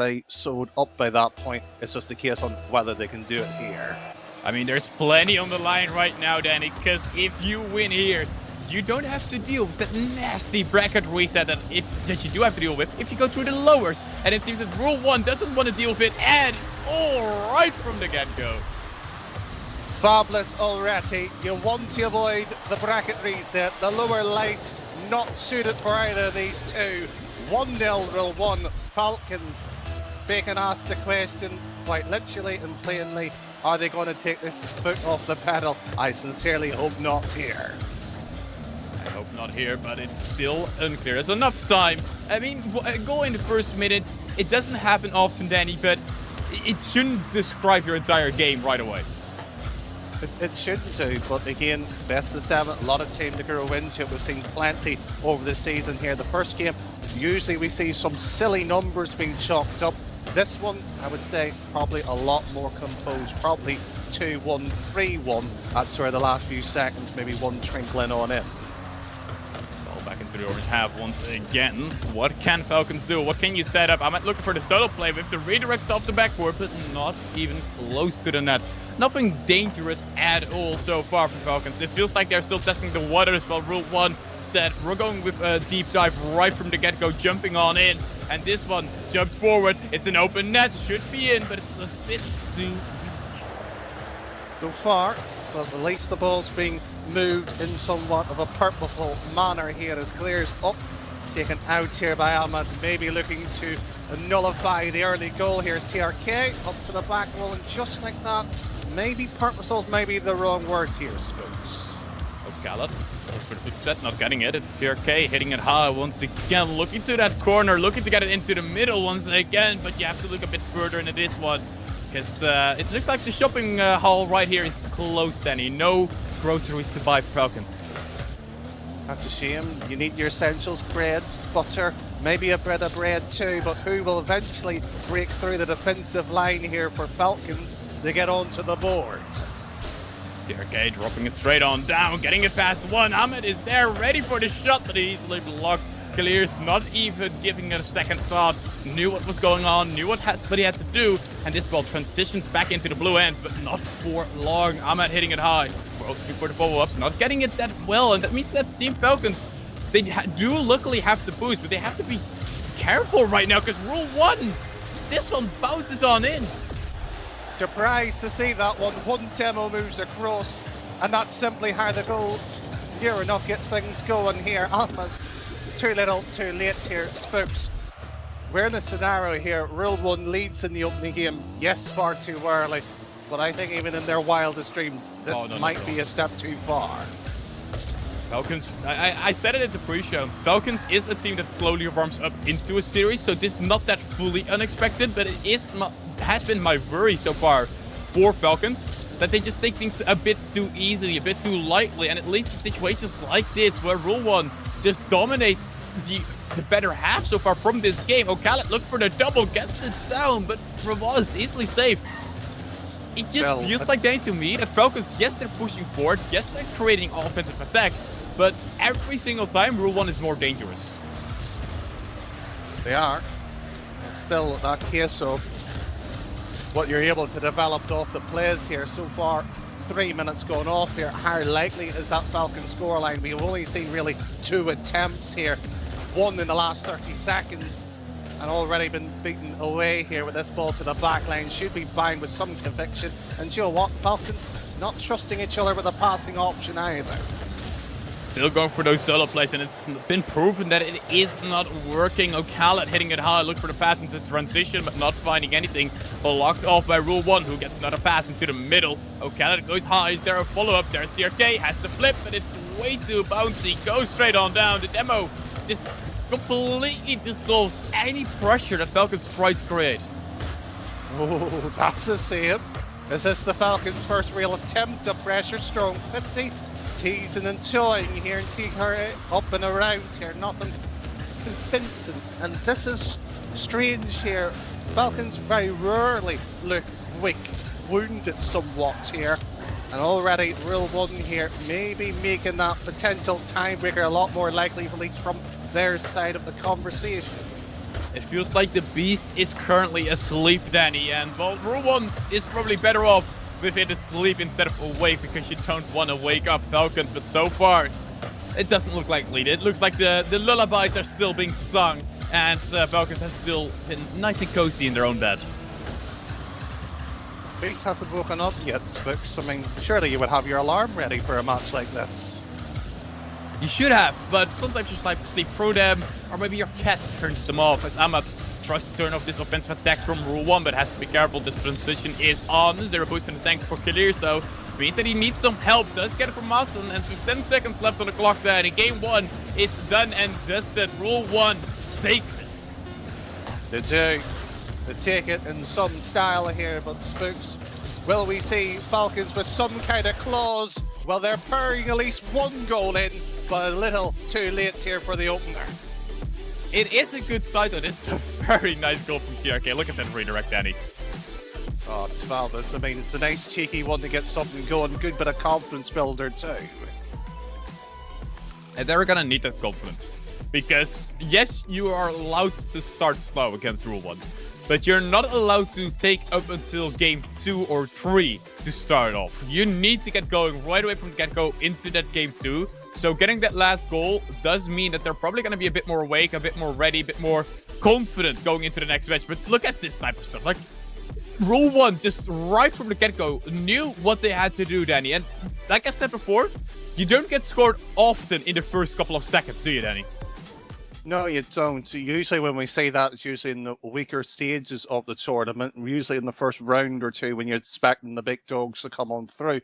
already sewed up by that point. It's just a case on whether they can do it here. I mean, there's plenty on the line right now, Danny, because if you win here, you don't have to deal with that nasty bracket reset that you do have to deal with if you go through the lowers. And it seems that Rule 1 doesn't want to deal with it, and all right from the get-go. Fabulous already. You want to avoid the bracket reset. The lower life not suited for either of these two. 1-0 Rule 1. Falcons. Bacon asked the question quite literally and plainly, are they going to take this foot off the pedal? I sincerely hope not here. I hope not here, but it's still unclear. There's enough time. I mean, go in the first minute. It doesn't happen often, Danny, but it shouldn't describe your entire game right away. It shouldn't do, but again, best of 7, a lot of time to grow into it. We've seen plenty over the season here. The first game, usually we see some silly numbers being chalked up. This one, I would say, probably a lot more composed, probably 2-1, 3-1. That's where the last few seconds, maybe one trinkling on it. Back into the orange half once again. What can Falcons do? What can you set up? I'm looking for the solo play with the redirects off the backboard, but not even close to the net. Nothing dangerous at all so far for Falcons. It feels like they're still testing the waters while Rule 1 said we're going with a deep dive right from the get-go, jumping on in. And this one jumps forward. It's an open net. Should be in, but it's a bit too deep. So far, well, at least the ball's being moved in somewhat of a purposeful manner here as clears up. Taken out here by Ahmed, maybe looking to nullify the early goal. Here's TRK up to the back wall, and just like that, maybe purposeful may be the wrong words here, Spooks. Oh, Khaled, for the footset, not getting it. It's TRK hitting it high once again, looking to that corner, looking to get it into the middle once again, but you have to look a bit further into this one. Because it looks like the shopping hall right here is closed, Danny. No groceries to buy for Falcons. That's a shame. You need your essentials, bread, butter, maybe a bit of bread too, but who will eventually break through the defensive line here for Falcons to get onto the board? TRK dropping it straight on down, getting it past one. Ahmed is there, ready for the shot, but easily blocked. Clears, not even giving it a second thought. Knew what was going on, knew what he had to do, and this ball transitions back into the blue end, but not for long. Ahmed hitting it high. Before the follow-up, not getting it that well, and that means that Team Falcons, they do luckily have the boost, but they have to be careful right now, because Rule 1, this one bounces on in. Surprised to see that one. One demo moves across, and that's simply how the goal, near enough, gets things going here. Ahmed, too little, too late here. Spooks, we're in a scenario here. Rule 1 leads in the opening game. Yes, far too early, but I think even in their wildest dreams, this might be a step too far. Falcons, I said it at the pre-show. Falcons is a team that slowly warms up into a series, so this is not that fully unexpected, but it has been my worry so far for Falcons, that they just take things a bit too easily, a bit too lightly, and it leads to situations like this where Rule 1 just dominates the better half so far from this game. Khaled look for the double, gets it down, but Ravon is easily saved. It just feels like that to me, that Falcons, yes, they're pushing forward, yes, they're creating offensive attack, but every single time Rule 1 is more dangerous. They are. It's still that case of what you're able to develop off the plays here so far. 3 minutes going off here. How likely is that Falcon scoreline? We've only seen really 2 attempts here. 1 in the last 30 seconds. And already been beaten away here with this ball to the back line. Should be bound with some conviction. And you know what? Falcons not trusting each other with a passing option either. Still going for those solo plays, and it's been proven that it is not working. Khaled hitting it high, look for the pass into transition, but not finding anything. Blocked off by Rule 1, who gets another pass into the middle. Khaled goes high, is there a follow-up? There's TRK, has the flip, but it's way too bouncy. Goes straight on down. The demo just completely dissolves any pressure that Falcons try to create. Oh, that's a save. Is this the Falcons' first real attempt to pressure? Strong 50. Teasing and toying here and TRK up and around here. Nothing convincing. And this is strange here. Falcons very rarely look weak, wounded somewhat here. And already Rule 1 here, maybe making that potential tiebreaker a lot more likely, at least from their side of the conversation. It feels like the beast is currently asleep, Danny, and well, Rule 1 is probably better off with it asleep instead of awake because you don't want to wake up Falcons, but so far, it doesn't look like lead. It looks like the lullabies are still being sung, and Falcons has still been nice and cozy in their own bed. Beast hasn't woken up yet, Spooks. I mean, surely you would have your alarm ready for a match like this. You should have, but sometimes you sleep through them, or maybe your cat turns them off as Ahmad tries to turn off this offensive attack from Rule 1, but has to be careful. This transition is on. 0 boost in the tank for Clears, though. Means that he needs some help. Does get it from Mason, and with 10 seconds left on the clock there, and game 1 is done and dusted. Rule 1 takes it. They do. They take it in some style here, but Spooks, will we see Falcons with some kind of clause? Well, they're pouring at least one goal in, but a little too late here for the opener. It is a good side, though. This is a very nice goal from TRK. Look at that redirect, Danny. Oh, it's fabulous. I mean, it's a nice cheeky one to get something going. Good bit of confidence builder too. And they're gonna need that confidence. Because, yes, you are allowed to start slow against Rule 1. But you're not allowed to take up until game 2 or 3 to start off. You need to get going right away from the get-go into that game 2. So getting that last goal does mean that they're probably going to be a bit more awake, a bit more ready, a bit more confident going into the next match. But look at this type of stuff. Like, Rule 1, just right from the get-go, knew what they had to do, Danny. And like I said before, you don't get scored often in the first couple of seconds, do you, Danny? No, you don't. Usually when we say that, it's usually in the weaker stages of the tournament, usually in the first round or two when you're expecting the big dogs to come on through.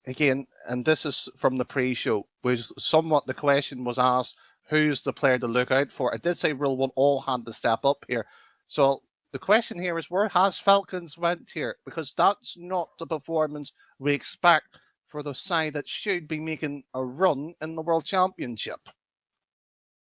Again, and this is from the pre-show, was somewhat the question was asked, who's the player to look out for? I did say Rule 1 all had to step up here. So the question here is, where has Falcons went here? Because that's not the performance we expect for the side that should be making a run in the World Championship.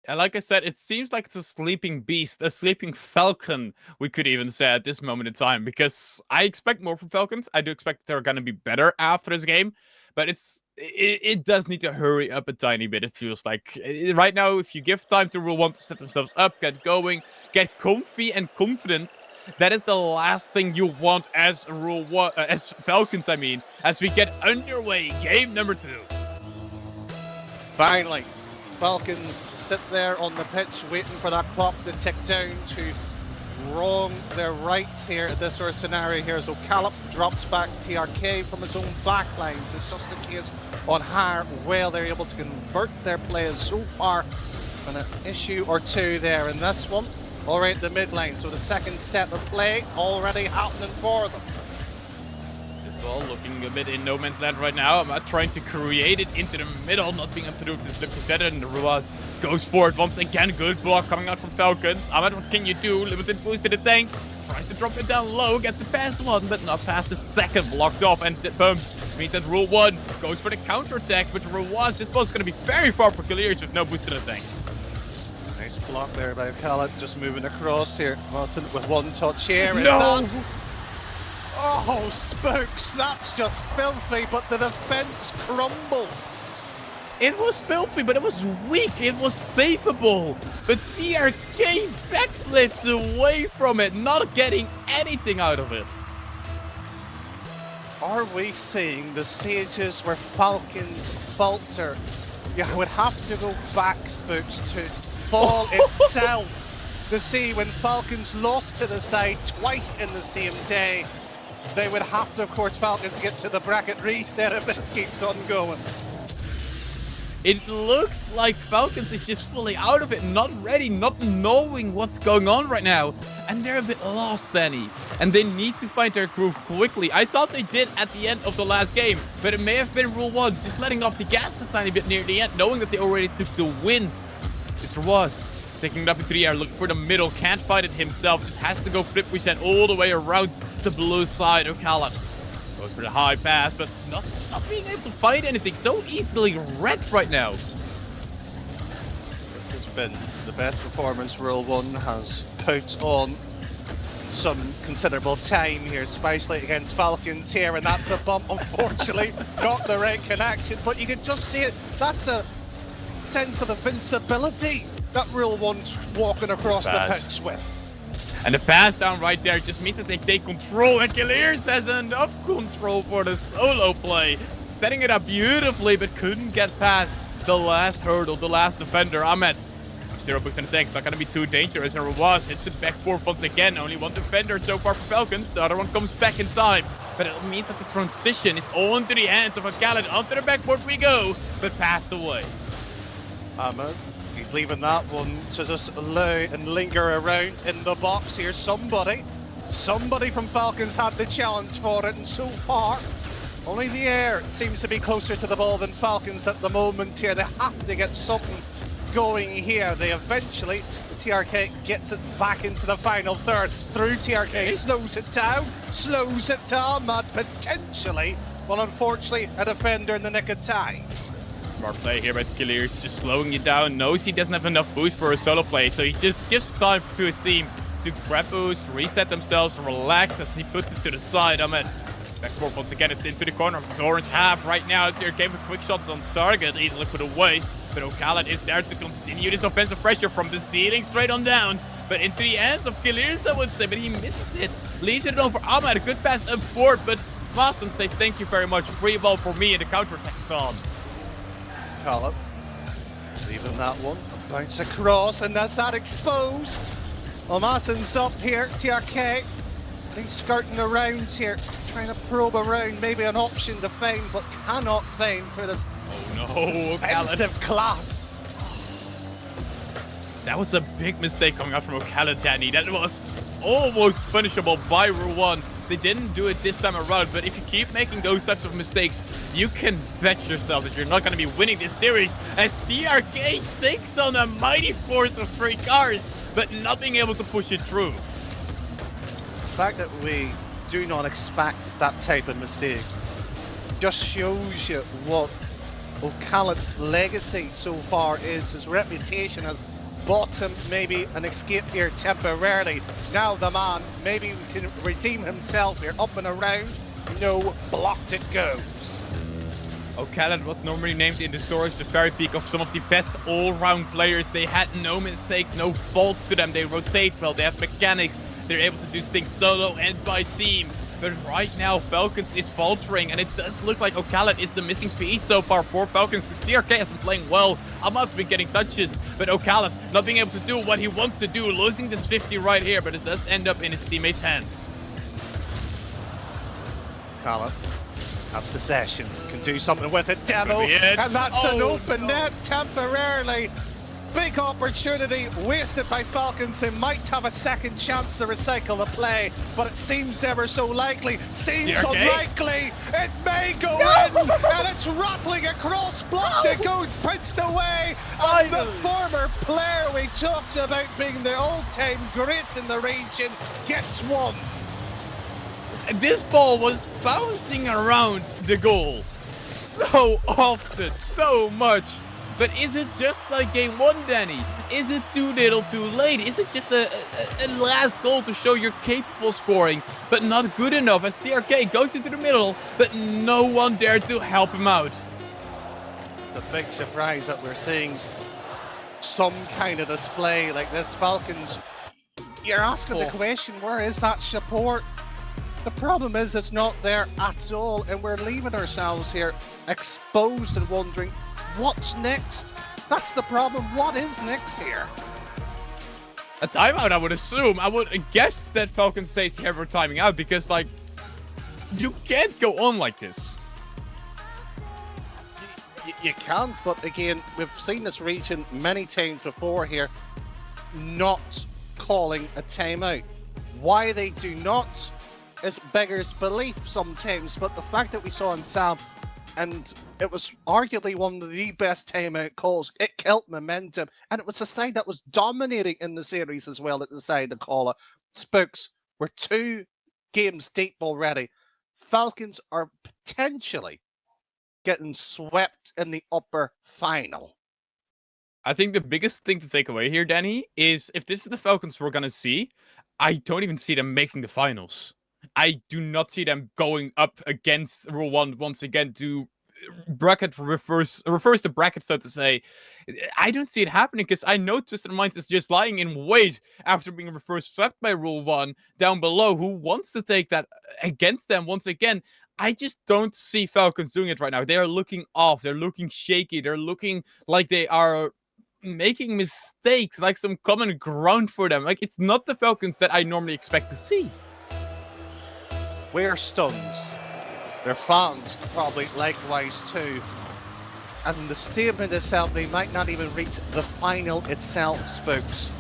And like I said, it seems like it's a sleeping beast, a sleeping falcon, we could even say at this moment in time, because I expect more from Falcons. I do expect they're going to be better after this game, but it does need to hurry up a tiny bit, it feels like. Right now, if you give time to Rule 1 to set themselves up, get going, get comfy and confident, that is the last thing you want as Rule 1, as Falcons, I mean, as we get underway, game number 2. Finally. Falcons sit there on the pitch waiting for that clock to tick down to wrong their rights here at this sort of scenario here. So Callum drops back TRK from his own back lines. It's just a case on how well they're able to convert their players so far. And an issue or two there in this one. All right, the mid lane. So the second set of play already happening for them. Well, looking a bit in no man's land right now. I'm not trying to create it into the middle, not being able to do it to slip reset it, and Ruas goes for it once again. Good block coming out from Falcons. Ahmed, what can you do? Limited boost to the tank. Tries to drop it down low, gets the past one, but not past the second. Blocked off, and the bumps means that Rule 1 goes for the counter attack, but Ruas, this ball's going to be very far for Clears with no boost to the tank. Nice block there by Khaled, just moving across here. Wilson with one touch here. No! Oh, Spooks, that's just filthy, but the defense crumbles. It was filthy, but it was weak. It was savable. But TRK backflips away from it, not getting anything out of it. Are we seeing the stages where Falcons falter? You would have to go back, Spooks, to fall itself to see when Falcons lost to the side twice in the same day. They would have to, of course, Falcons get to the bracket reset if this keeps on going. It looks like Falcons is just fully out of it, not ready, not knowing what's going on right now. And they're a bit lost, Danny. And they need to find their groove quickly. I thought they did at the end of the last game, but it may have been Rule 1, just letting off the gas a tiny bit near the end, knowing that they already took the win. It was. Taking it up into the air, looking for the middle, can't find it himself, just has to go flip reset all the way around the blue side of Khaled. Goes for the high pass, but not being able to find anything, so easily wrecked right now. This has been the best performance Rule 1 has put on some considerable time here, especially against Falcons here, and that's a bump, unfortunately, not the right connection, but you can just see it, that's a sense of invincibility that Rule 1's walking across the Pass. pitch with. And the pass down right there just means that they take control, and Killeers has enough control for the solo play. Setting it up beautifully, but couldn't get past the last hurdle, the last defender, Ahmed. Zero boost in the tank's not going to be too dangerous, or it was. Hits it back forward once again. Only one defender so far for Falcons. The other one comes back in time. But it means that the transition is all into the hands of Khaled. Onto the backboard we go, but passed away. Ahmed, he's leaving that one to just lay and linger around in the box here. Somebody from Falcons had the challenge for it, and so far, only the air seems to be closer to the ball than Falcons at the moment here. They have to get something going here. They eventually, the TRK gets it back into the final third. Through TRK, Okay. slows it down, but potentially, well, unfortunately, a defender in the nick of time. Smart play here by Killeers, just slowing you down. Knows he doesn't have enough boost for a solo play, so he just gives time to his team to grab boost, reset themselves, relax as he puts it to the side. Ahmed. Backboard once again, it's into the corner of this orange half right now. TRK with quick shots on target, easily put away. But Khaled is there to continue this offensive pressure from the ceiling straight on down. But into the hands of Killeers, I would say, but he misses it. Leaves it on for Ahmed, a good pass up forward, but Boston says thank you very much. Free ball for me, and the counter-attack is on. Khaled, leaving that one, bounce across, and that's that exposed. Massen's up here, TRK, he's skirting around here, trying to probe around, maybe an option to feign, but cannot feign through this Oh no, Khaled. offensive class. That was a big mistake coming out from Khaled, Danny. That was almost punishable by Rule 1. They didn't do it this time around, but if you keep making those types of mistakes, you can bet yourself that you're not going to be winning this series, as TRK takes on a mighty force of 3 cars, but not being able to push it through. The fact that we do not expect that type of mistake just shows you what Khaled's legacy so far is. His reputation has bought him maybe an escape here temporarily. Now the man maybe can redeem himself here, up and around. No, blocked it goes. Khaled was normally named in the stories the very peak of some of the best all-round players. They had no mistakes, no faults to them. They rotate well, they have mechanics. They're able to do things solo and by team. But right now, Falcons is faltering, and it does look like Khaled is the missing piece so far for Falcons, because TRK has been playing well. Ahmad's been getting touches, but Khaled not being able to do what he wants to do, losing this 50 right here, but it does end up in his teammates' hands. Khaled has possession, can do something with it, demo, Could be it. and that's an Oh, open no. net temporarily. Big opportunity wasted by Falcons. They might have a second chance to recycle the play, but it seems ever so likely. Seems TRK? unlikely. It may go in, and it's rattling across. Blocked. It goes, pitched away. And the former player we talked about being the all-time great in the region gets one. This ball was bouncing around the goal so often, so much. But is it just like game 1, Danny? Is it too little too late? Is it just a last goal to show you're capable scoring, but not good enough, as TRK goes into the middle, but no one dared to help him out? It's a big surprise that we're seeing some kind of display like this. Falcons, you're asking the question, where is that support? The problem is it's not there at all, and we're leaving ourselves here exposed and wondering, what's next? That's the problem. What is next here? A timeout, I would assume. I would guess that Falcons stays here for timing out, because, like, you can't go on like this. You can't, but again, we've seen this region many times before here not calling a timeout. Why they do not is beggars belief sometimes, but the fact that we saw in Sam, and it was arguably one of the best timeout calls, it killed momentum, and it was a side that was dominating in the series as well that decided to call it. Spooks, we're 2 games deep already. Falcons are potentially getting swept in the upper final. I think the biggest thing to take away here, Danny, is if this is the Falcons we're going to see, I don't even see them making the finals. I do not see them going up against Rule 1 once again to bracket reverse the bracket, so to say. I don't see it happening because I know Twisted Minds is just lying in wait after being reverse swept by Rule 1 down below, who wants to take that against them once again. I just don't see Falcons doing it right now. They are looking off. They're looking shaky. They're looking like they are making mistakes, like some common ground for them. Like, it's not the Falcons that I normally expect to see. We're stunned. Their fans probably likewise too. And the statement itself, they might not even reach the final itself, Spooks.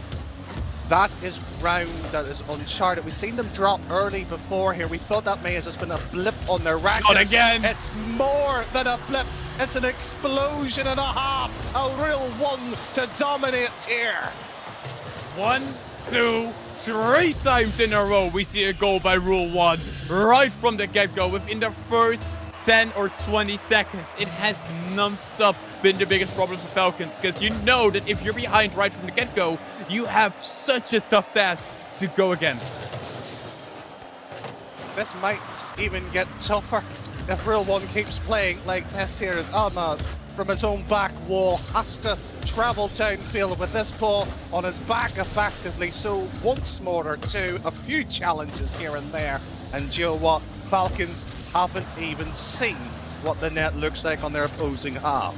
That is ground that is uncharted. We've seen them drop early before here. We thought that may have just been a blip on their racket. Not again! It's more than a blip. It's an explosion and a half. A real one to dominate here. 1, 2, 3 times in a row we see a goal by Rule 1 right from the get-go within the first 10 or 20 seconds. It has non-stop been the biggest problem for Falcons, because you know that if you're behind right from the get-go, you have such a tough task to go against. This might even get tougher if Real One keeps playing like this here, as Ahmad from his own back wall has to travel downfield with this ball on his back effectively. So once more or two, a few challenges here and there. And you know what? Falcons haven't even seen what the net looks like on their opposing half.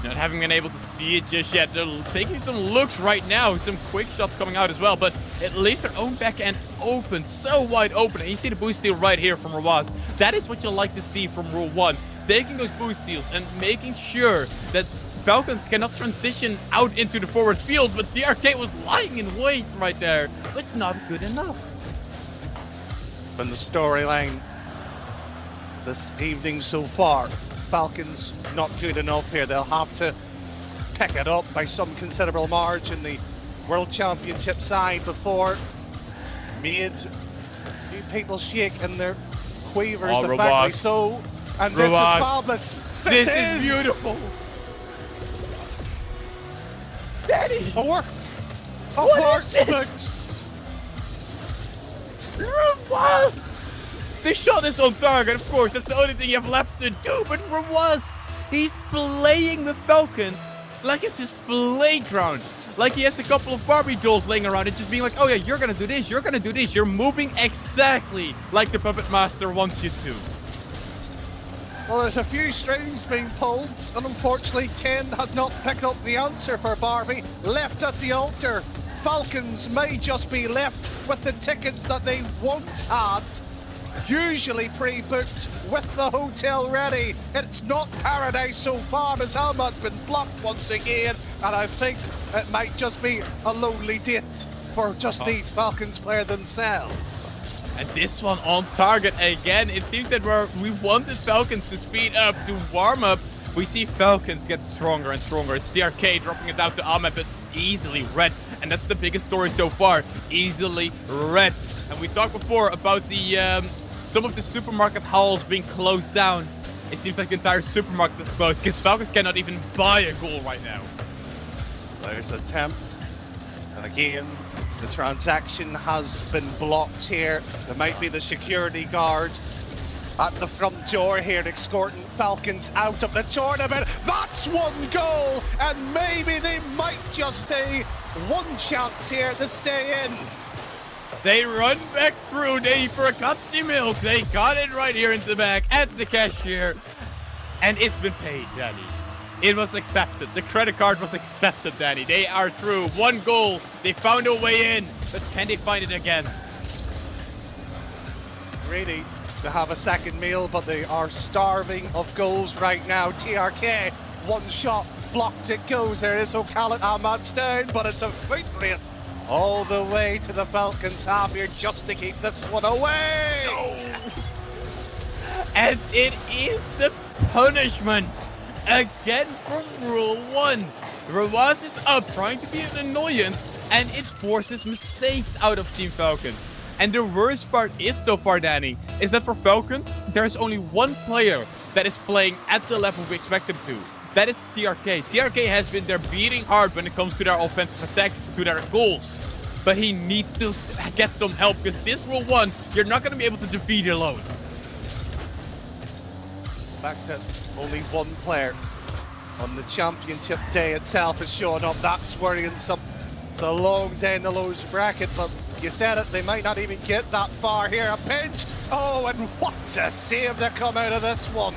Not having been able to see it just yet. They're taking some looks right now, some quick shots coming out as well, but it leaves their own back end open, so wide open. And you see the boost steal right here from Rawaz. That is what you like to see from Rule 1, taking those boost steals and making sure that Falcons cannot transition out into the forward field, but TRK was lying in wait right there, but not good enough. And the storyline this evening so far, Falcons not good enough here. They'll have to pick it up by some considerable margin. The World Championship side before made people shake in their quavers, effectively so. And this is fabulous. This is beautiful. Daddy! Four. What is this? Rawaz! The shot is on target, of course. That's the only thing you have left to do. But Rawaz, he's playing the Falcons like it's his playground. Like he has a couple of Barbie dolls laying around and just being like, oh yeah, you're gonna do this, you're gonna do this. You're moving exactly like the Puppet Master wants you to. Well, there's a few strings being pulled, and unfortunately Ken has not picked up the answer for Barbie. Left at the altar. Falcons may just be left with the tickets that they once had, usually pre-booked with the hotel ready. It's not paradise so far, as Almad's been blocked once again, and I think it might just be a lonely date for just these Falcons players themselves. And this one on target again. It seems that we wanted Falcons to speed up, to warm up. We see Falcons get stronger and stronger. It's DRK dropping it down to Ahmed, but easily red. And that's the biggest story so far. Easily red. And we talked before about the some of the supermarket halls being closed down. It seems like the entire supermarket is closed because Falcons cannot even buy a goal right now. There's attempts. And again, the transaction has been blocked here. There might be the security guard at the front door here escorting Falcons out of the tournament. That's one goal, and maybe they might just stay one chance here to stay in. They run back through, they forgot the milk. They got it right here into the back at the cashier. And it's been paid, Danny. It was accepted. The credit card was accepted, Danny. They are through. One goal. They found a way in. But can they find it again? Ready to have a second meal, but they are starving of goals right now. TRK, one shot, blocked it goes. There is O'Callaghan, Ahmad's down, but it's a foot race all the way to the Falcons half here just to keep this one away. No. And it is the punishment. Again from Rule 1. Rawaz is up, trying to be an annoyance, and it forces mistakes out of Team Falcons. And the worst part is so far, Danny, is that for Falcons, there's only one player that is playing at the level we expect him to. That is TRK. TRK has been there beating hard when it comes to their offensive attacks, to their goals. But he needs to get some help, because this Rule 1, you're not going to be able to defeat alone. fact that only one player on the championship day itself has shown up, that's worrisome. It's a long day in the lowest bracket, but you said it, they might not even get that far here. A pinch, oh, and what a save to come out of this one.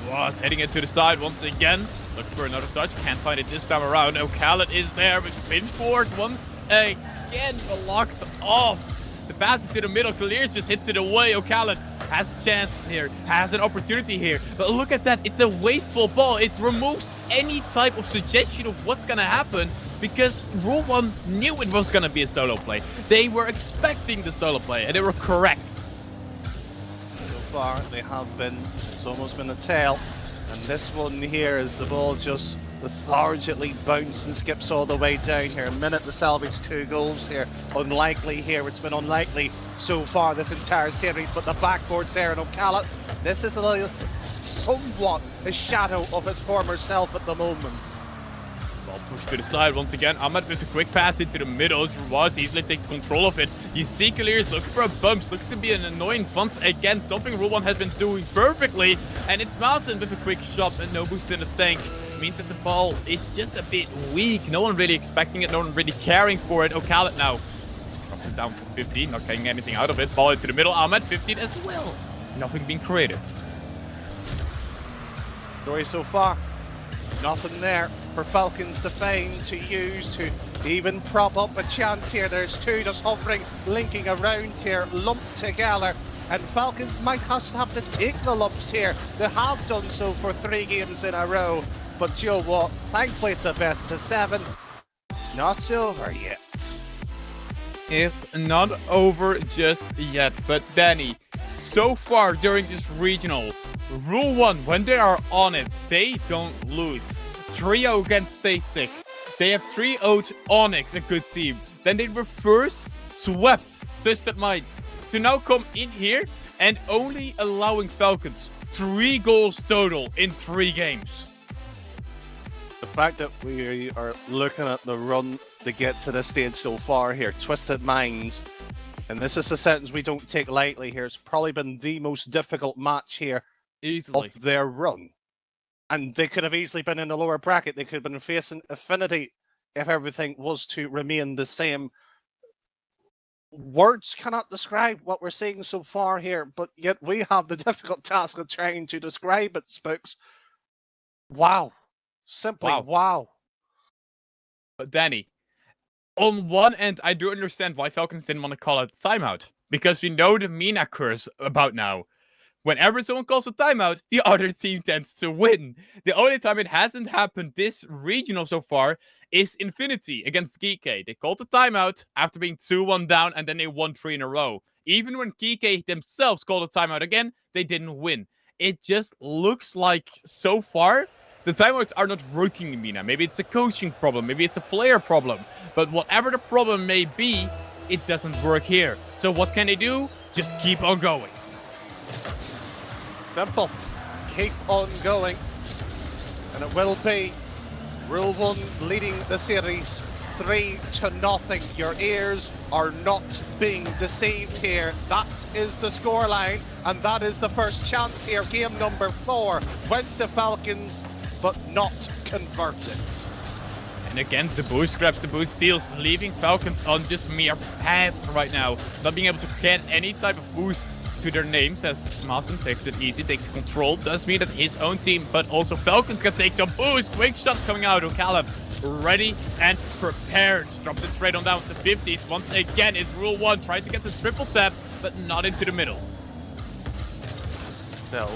Was heading it to the side once again. Looking for another touch, can't find it this time around. O'Callaghan is there, but pinch forward once again, blocked off. The pass into the middle, Clears just hits it away. O'Callaghan has a chance here, has an opportunity here. But look at that, it's a wasteful ball. It removes any type of suggestion of what's gonna happen because Rule 1 knew it was gonna be a solo play. They were expecting the solo play and they were correct. So far, they have been, it's almost been a tail. And this one here is the ball just lethargically bounce and skips all the way down here. A minute to salvage 2 goals here. Unlikely here. It's been unlikely so far this entire series, but the backboard's there, and O'Callaghan, this is somewhat a shadow of his former self at the moment. Ball pushed to the side once again. Ahmed with a quick pass into the middle. Was easily take control of it. You see Clears looking for a bump, looking to be an annoyance once again. Something Rule 1 has been doing perfectly. And it's Malson with a quick shot and no boost in the tank. Means that the ball is just a bit weak. No one really expecting it. No one really caring for it. O'Callaghan now drops it down to 15. Not getting anything out of it. Ball into the middle. Ahmed 15 as well. Nothing being created. Story so far. Nothing there for Falcons to find, to use, to even prop up a chance here. There's 2 just hovering, linking around here, lumped together. And Falcons might have to take the lumps here. They have done so for 3 games in a row. But you know what? Thankfully it's a best of 7. It's not over yet. It's not over just yet. But Danny, so far during this regional, Rule 1, when they are on it, they don't lose. 3-0 against Staystick. They have 3-0'd Onyx, a good team. Then they were first swept Twisted Minds to now come in here and only allowing Falcons 3 goals total in 3 games. The fact that we are looking at the run to get to this stage so far here, Twisted Minds, and this is a sentence we don't take lightly here, it's probably been the most difficult match here Easily. of their run. And they could have easily been in the lower bracket. They could have been facing Affinity if everything was to remain the same. Words cannot describe what we're seeing so far here, but yet we have the difficult task of trying to describe it, Spooks. Wow. Simply wow. But Danny, on one end, I do understand why Falcons didn't want to call it timeout. Because we know the MENA curse about now. Whenever someone calls a timeout, the other team tends to win. The only time it hasn't happened this regional so far is Infinity against Kike. They called the timeout after being 2-1 down, and then they won 3 in a row. Even when Kike themselves called a timeout again, they didn't win. It just looks like, so far, the timeouts are not working in MENA. Maybe it's a coaching problem, maybe it's a player problem. But whatever the problem may be, it doesn't work here. So what can they do? Just keep on going. Simple. Keep on going. And it will be Rule 1 leading the series 3-0. Your ears are not being deceived here. That is the scoreline, and that is the first chance here. Game number 4 went to Falcons, but not converted. And again, the boost grabs the boost steals, leaving Falcons on just mere pads right now. Not being able to get any type of boost to their names as Maassen takes it easy, takes control. Does mean that his own team, but also Falcons can take some boost. Quick shot coming out. O'Callaghan ready and prepared. Drops it straight on down to the 50s. Once again, it's Rule 1. Trying to get the triple tap, but not into the middle. No.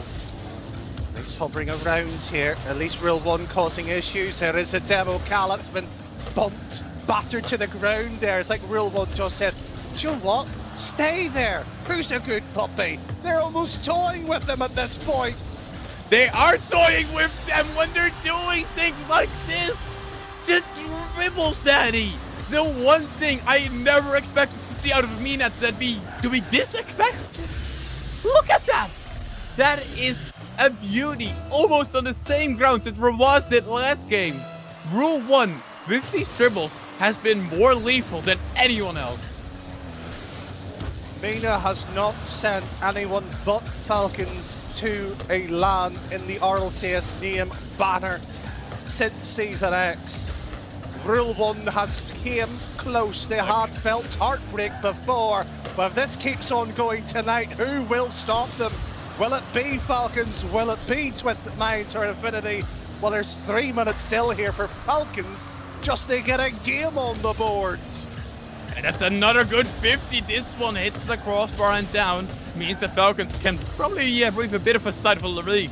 He's hovering around here. At least Rule 1 causing issues. There is a demo. O'Callaghan's been bumped, battered to the ground there. It's like Rule 1 just said, do you know what? Stay there. Who's a good puppy? They're almost toying with them at this point. They are toying with them when they're doing things like this. The dribbles, Daddy. The one thing I never expected to see out of MENA to be this expected. Look at that. That is a beauty. Almost on the same grounds that Rawaz did last game. Rule 1 with these dribbles has been more lethal than anyone else. MENA has not sent anyone but Falcons to a LAN in the RLCS name banner since Season X. Rule 1 has came close. They had felt heartbreak before, but if this keeps on going tonight, who will stop them? Will it be Falcons? Will it be Twisted Minds or Infinity? Well, there's 3 minutes still here for Falcons just to get a game on the board. And that's another good 50. This one hits the crossbar and down. Means the Falcons can probably breathe a bit of a sigh of relief,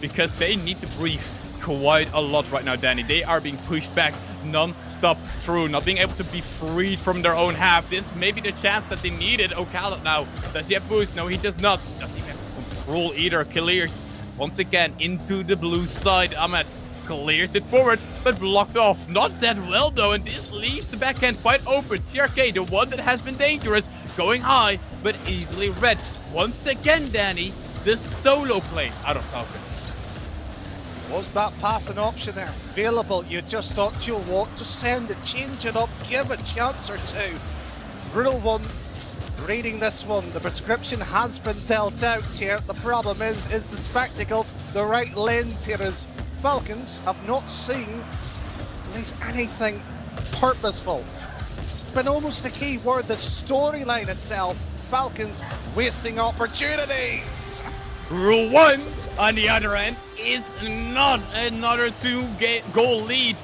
because they need to breathe quite a lot right now, Danny. They are being pushed back non-stop through, not being able to be freed from their own half. This may be the chance that they needed. Ocala now, does he have boost? No, he does not. Doesn't even have control either. Clears once again into the blue side. Ahmed clears it forward, but blocked off. Not that well though, and this leaves the backhand quite open. TRK, the one that has been dangerous, going high, but easily read. Once again, Danny, the solo plays out of Falcons. Was that passing option there available? You just thought, you know what, just send it, change it up, give a chance or two. Rule 1, reading this one, the prescription has been dealt out here. The problem is the spectacles, the right lens here is Falcons have not seen at least anything purposeful. It's been almost the key word, the storyline itself. Falcons wasting opportunities. Rule 1, on the other end, is not another 2-goal lead.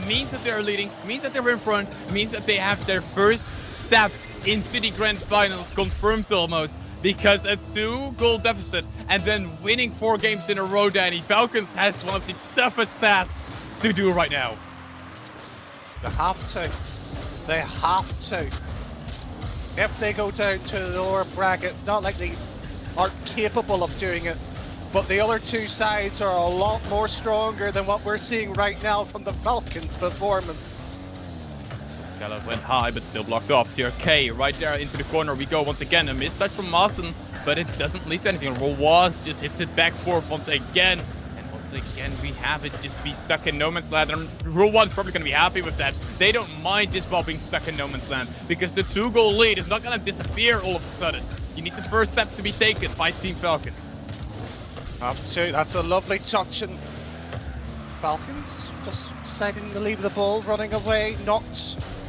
Means that they're leading, means that they're in front, means that they have their first step into the grand finals confirmed almost. Because a 2-goal deficit and then winning 4 games in a row, Danny, Falcons has one of the toughest tasks to do right now. They have to. They have to. If they go down to the lower bracket, it's not like they aren't capable of doing it, but the other two sides are a lot more stronger than what we're seeing right now from the Falcons' performance. Gala went high, but still blocked off. TRK right there into the corner we go once again. A mistouch from Maassen, but it doesn't lead to anything. Was just hits it back forth once again. And once again, we have it just be stuck in no man's land. And Rule 1's probably going to be happy with that. They don't mind this ball being stuck in no man's land, because the 2-goal lead is not going to disappear all of a sudden. You need the first step to be taken by Team Falcons. Have to. That's a lovely touch, and Falcons just deciding to leave the ball, running away, not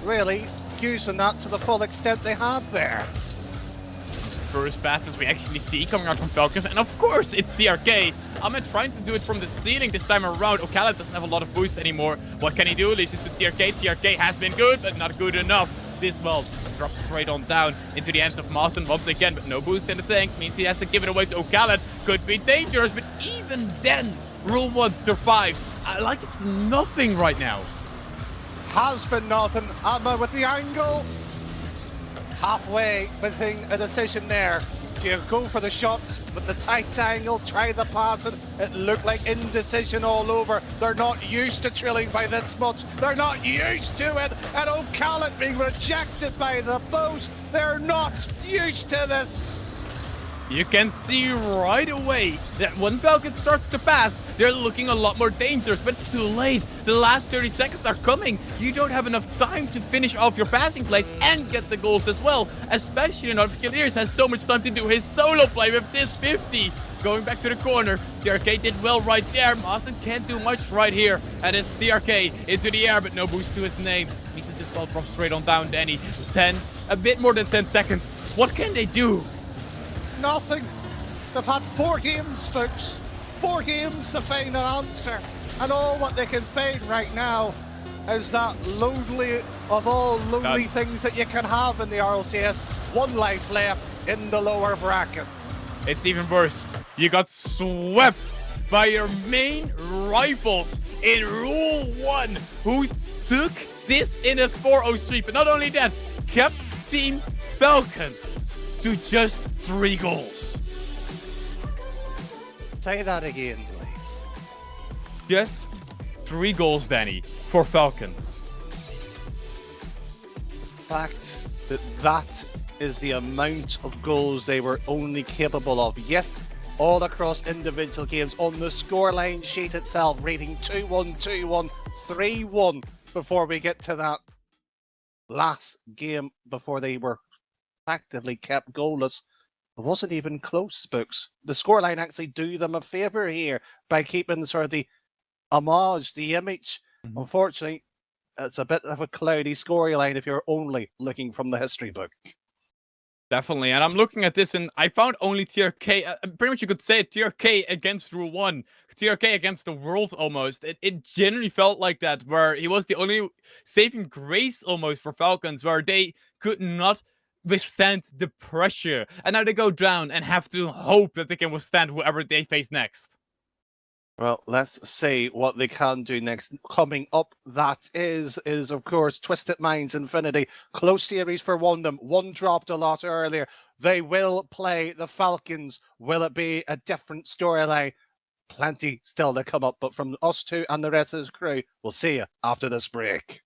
really using that to the full extent they had there. First passes we actually see coming out from Falcons, and of course it's TRK. Ahmed trying to do it from the ceiling this time around. Ocala doesn't have a lot of boost anymore. What can he do? Leaves it to TRK. TRK has been good, but not good enough. This ball drops straight on down into the hands of Maassen once again, but no boost in the tank. Means he has to give it away to Ocala. Could be dangerous, but even then, Rule 1 survives. Like it's nothing right now. Has been nothing. Amma with the angle. Halfway between a decision there. Do you go for the shot with the tight angle, try the pass? It looked like indecision all over. They're not used to trailing by this much. They're not used to it. And Ocala being rejected by the post. They're not used to this. You can see right away that when Falcons starts to pass, they're looking a lot more dangerous, but it's too late. The last 30 seconds are coming. You don't have enough time to finish off your passing plays and get the goals as well, especially not if Clears has so much time to do his solo play with this 50. Going back to the corner, TRK did well right there. Maassen can't do much right here, and it's TRK into the air, but no boost to his name. Means that this ball drops straight on down, Danny. A bit more than 10 seconds. What can they do? Nothing. They've had 4 games, folks. 4 games to find an answer. And all what they can find right now is that lonely of all lonely things that you can have in the RLCS. 1 life left in the lower brackets. It's even worse. You got swept by your main rivals in Rule 1, who took this in a 4-0 sweep. But not only that, kept Team Falcons to just 3 goals. Say that again, please. Just 3 goals, Danny, for Falcons. The fact that that is the amount of goals they were only capable of. Yes, all across individual games on the scoreline sheet itself, rating 2-1, 2-1, 3-1 before we get to that last game before they were actively kept goalless. It wasn't even close, Books. The scoreline actually do them a favour here by keeping sort of the homage, the image. Unfortunately, it's a bit of a cloudy scoreline if you're only looking from the history book. Definitely, and I'm looking at this, and I found only TRK. Pretty much, you could say it, TRK against Rule 1, TRK against the world almost. It genuinely felt like that, where he was the only saving grace almost for Falcons, where they could not withstand the pressure, and now they go down and have to hope that they can withstand whoever they face next. Well, let's see what they can do next. Coming up, that is of course Twisted Minds Infinity. Close series for one of them. One dropped a lot earlier. They will play the Falcons. Will it be a different storyline? Plenty still to come up, but from us two and the rest of the crew, we'll see you after this break.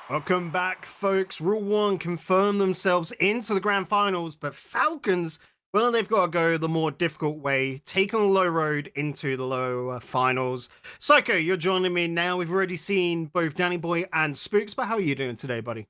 Welcome back, folks. Rule 1 confirmed themselves into the grand finals, but Falcons, well, they've got to go the more difficult way, taking the low road into the lower finals. Psycho, you're joining me now. We've already seen both Danny Boy and Spooks, but how are you doing today, buddy?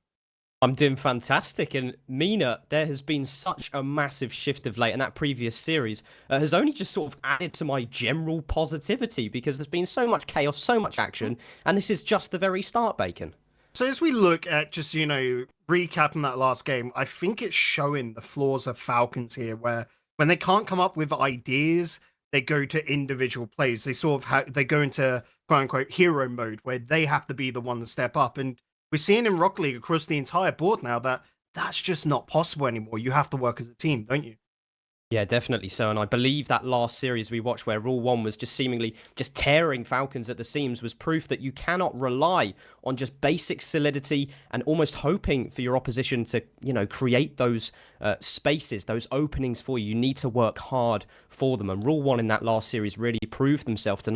I'm doing fantastic, and MENA, there has been such a massive shift of late, and that previous series has only just sort of added to my general positivity because there's been so much chaos, so much action, and this is just the very start, Bacon. So as we look at just, recapping that last game, I think it's showing the flaws of Falcons here, where when they can't come up with ideas, they go to individual plays. They sort of they go into quote unquote hero mode where they have to be the one to step up. And we're seeing in Rocket League across the entire board now that that's just not possible anymore. You have to work as a team, don't you? Yeah, definitely so. And I believe that last series we watched where Rule 1 was just seemingly just tearing Falcons at the seams was proof that you cannot rely on just basic solidity and almost hoping for your opposition to, create those spaces, those openings for you. You need to work hard for them. And Rule 1 in that last series really proved themselves to